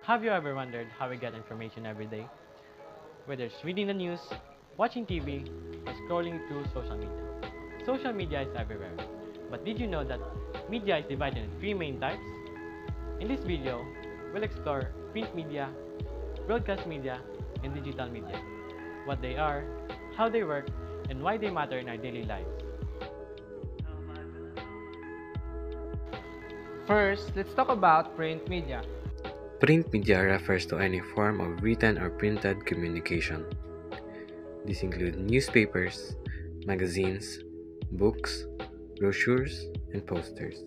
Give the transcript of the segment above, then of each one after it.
Have you ever wondered how we get information every day? Whether it's reading the news, watching TV, or scrolling through social media. Social media is everywhere. But did you know that media is divided into three main types? In this video, we'll explore print media, broadcast media, and digital media. What they are, how they work, and why they matter in our daily lives. First, let's talk about print media. Print media refers to any form of written or printed communication. These include newspapers, magazines, books, brochures, and posters.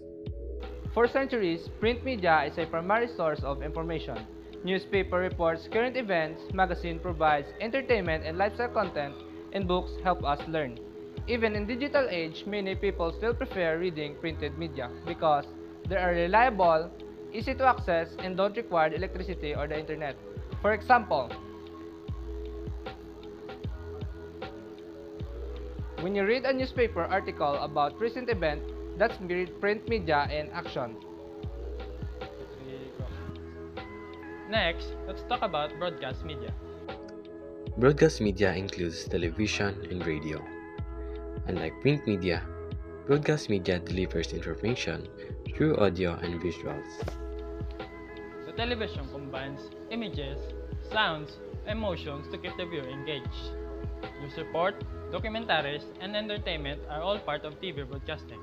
For centuries, print media is a primary source of information. Newspaper reports current events, magazine provides entertainment and lifestyle content, and books help us learn. Even in digital age, many people still prefer reading printed media because they are reliable, easy to access, and don't require electricity or the internet. For example, when you read a newspaper article about recent event, that's print media in action. Next, let's talk about broadcast media. Broadcast media includes television and radio. Unlike print media, broadcast media delivers information through audio and visuals. The television combines images, sounds, emotions to keep the viewer engaged. News report, documentaries, and entertainment are all part of TV broadcasting.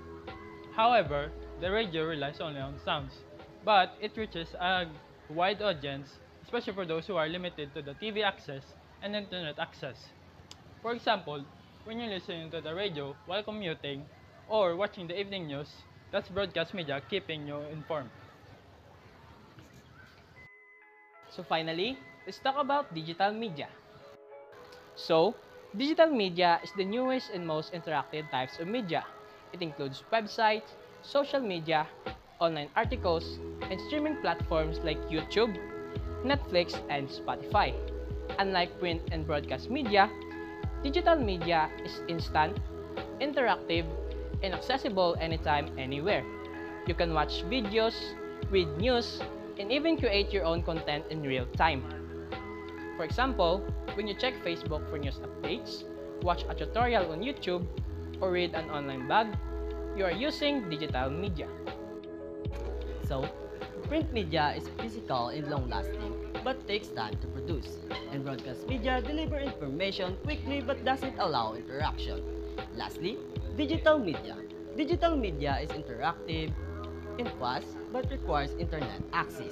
However, the radio relies only on sounds, but it reaches a wide audience, especially for those who are limited to the TV access and internet access. For example, when you're listening to the radio while commuting or watching the evening news, that's broadcast media keeping you informed. So finally, let's talk about digital media. So, digital media is the newest and most interactive types of media. It includes websites, social media, online articles, and streaming platforms like YouTube, Netflix, and Spotify. Unlike print and broadcast media, digital media is instant, interactive, and accessible anytime, anywhere. You can watch videos, read news, and even create your own content in real time. For example, when you check Facebook for news updates, watch a tutorial on YouTube, or read an online blog, you are using digital media. So, print media is physical and long-lasting but takes time to produce, and broadcast media deliver information quickly but doesn't allow interaction. Lastly, digital media. Digital media is interactive and fast but requires internet access.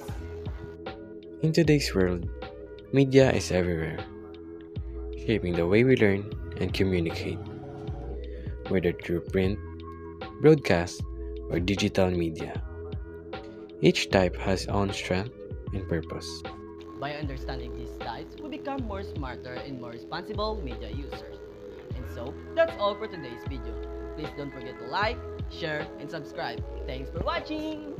In today's world, media is everywhere, shaping the way we learn and communicate, whether through print, broadcast, or digital media. Each type has its own strength and purpose. By understanding these types, we become more smarter and more responsible media users. And so, that's all for today's video. Please don't forget to like, share, and subscribe. Thanks for watching!